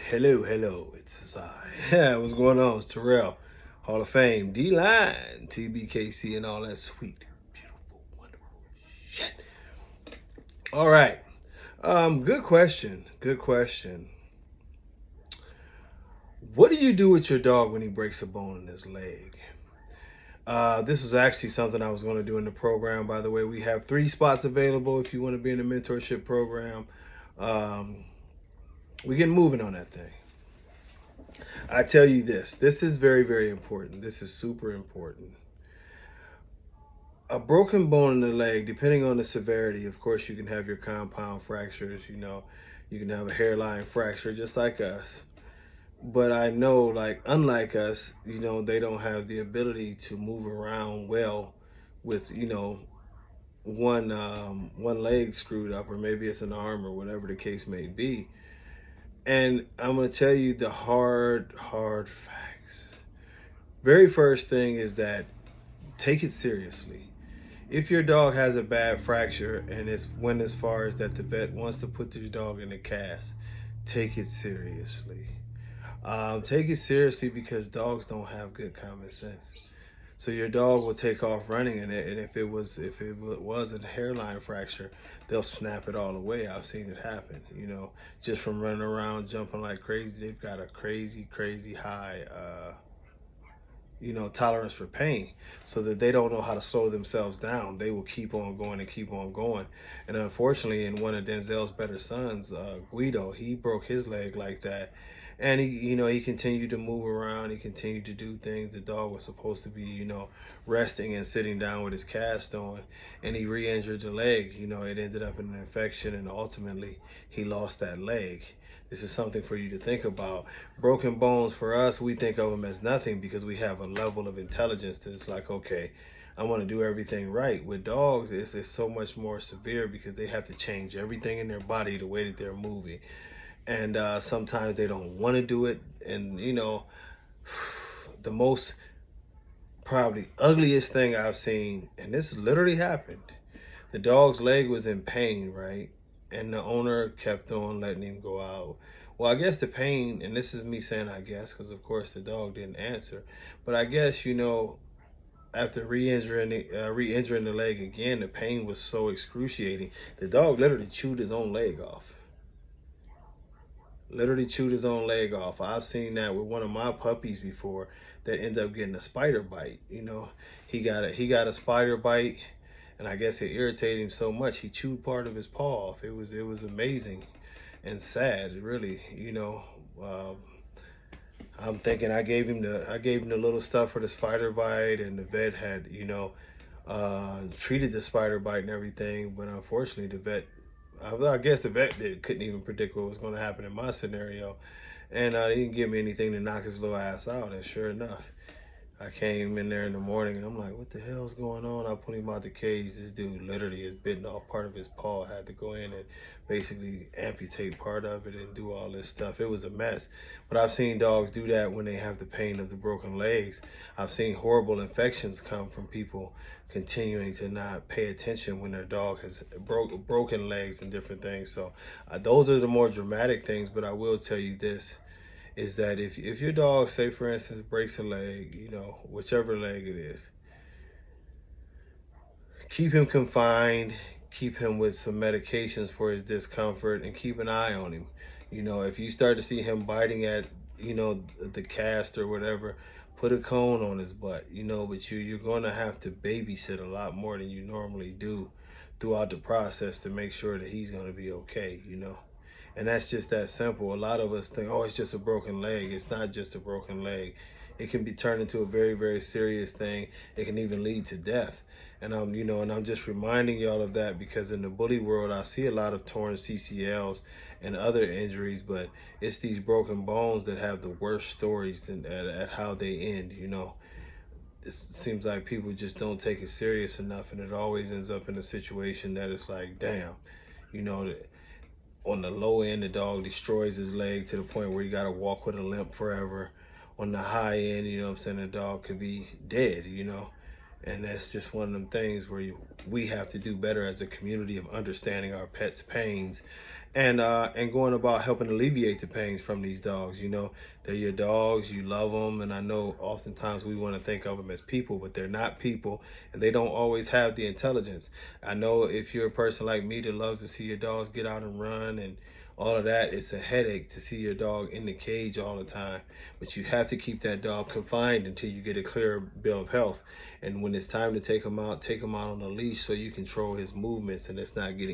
Hello. It's yeah. What's going on? It's Terrell, Hall of Fame, D-Line, TBKC, and all that sweet, beautiful, wonderful shit. All right. Good question. Good question. What do you do with your dog when he breaks a bone in his leg? This was actually something I was going to do in the program. By the way, we have 3 spots available if you want to be in the mentorship program. Um, we're getting moving on that thing. I tell you this. This is very important. This is super important. A broken bone in the leg, depending on the severity, of course, you can have your compound fractures, you can have a hairline fracture just like us. But I know, like, unlike us, they don't have the ability to move around well with, one leg screwed up, or maybe it's an arm or whatever the case may be. And I'm going to tell you the hard facts. Very first thing is that take it seriously. If your dog has a bad fracture and it's went as far as that the vet wants to put your dog in a cast, take it seriously. Take it seriously because dogs don't have good common sense. So your dog will take off running in it, and if it was a hairline fracture, they'll snap it all away. I've seen it happen. Just from running around jumping like crazy. They've got a crazy high tolerance for pain, so that they don't know how to slow themselves down. They will keep on going and keep on going. And unfortunately, in one of Denzel's better sons, Guido, he broke his leg like that. And he continued to move around. He continued to do things. The dog was supposed to be, resting and sitting down with his cast on, and he re-injured the leg. It ended up in an infection, and ultimately he lost that leg. This is something for you to think about. Broken bones for us, we think of them as nothing because we have a level of intelligence that's like, okay, I want to do everything right. With dogs, it's so much more severe because they have to change everything in their body, the way that they're moving. And sometimes they don't want to do it. And, the most probably ugliest thing I've seen, and this literally happened, the dog's leg was in pain, right? And the owner kept on letting him go out. Well, I guess the pain, and this is me saying I guess, because of course the dog didn't answer, but I guess, after re-injuring the leg again, the pain was so excruciating, the dog literally chewed his own leg off. Literally chewed his own leg off. I've seen that with one of my puppies before that ended up getting a spider bite. He got a spider bite, and I guess it irritated him so much he chewed part of his paw off. It was amazing and sad, really. I'm thinking I gave him the little stuff for the spider bite, and the vet had treated the spider bite and everything, but unfortunately the vet, I guess the vet couldn't even predict what was going to happen in my scenario. And he didn't give me anything to knock his little ass out. And sure enough, I came in there in the morning and I'm like, what the hell's going on? I pulled him out the cage. This dude literally is bitten off part of his paw. I had to go in and basically amputate part of it and do all this stuff. It was a mess. But I've seen dogs do that when they have the pain of the broken legs. I've seen horrible infections come from people continuing to not pay attention when their dog has broken legs and different things. So those are the more dramatic things. But I will tell you this, is that if your dog, say for instance, breaks a leg, whichever leg it is, keep him confined, keep him with some medications for his discomfort, and keep an eye on him. If you start to see him biting at, the cast or whatever, put a cone on his butt, but you're going to have to babysit a lot more than you normally do throughout the process to make sure that he's going to be okay, And that's just that simple. A lot of us think, oh, it's just a broken leg. It's not just a broken leg. It can be turned into a very serious thing. It can even lead to death. And I'm just reminding y'all of that because in the bully world, I see a lot of torn CCLs and other injuries, but it's these broken bones that have the worst stories at how they end. It seems like people just don't take it serious enough, and it always ends up in a situation that it's like, damn, on the low end, the dog destroys his leg to the point where you got to walk with a limp forever. On the high end, the dog could be dead, And that's just one of them things where we have to do better as a community of understanding our pets' pains and going about helping alleviate the pains from these dogs. You know, they're your dogs, you love them, and I know oftentimes we want to think of them as people, but they're not people, and they don't always have the intelligence. I know if you're a person like me that loves to see your dogs get out and run and all of that, it's a headache to see your dog in the cage all the time. But you have to keep that dog confined until you get a clear bill of health. And when it's time to take him out on a leash so you control his movements and it's not getting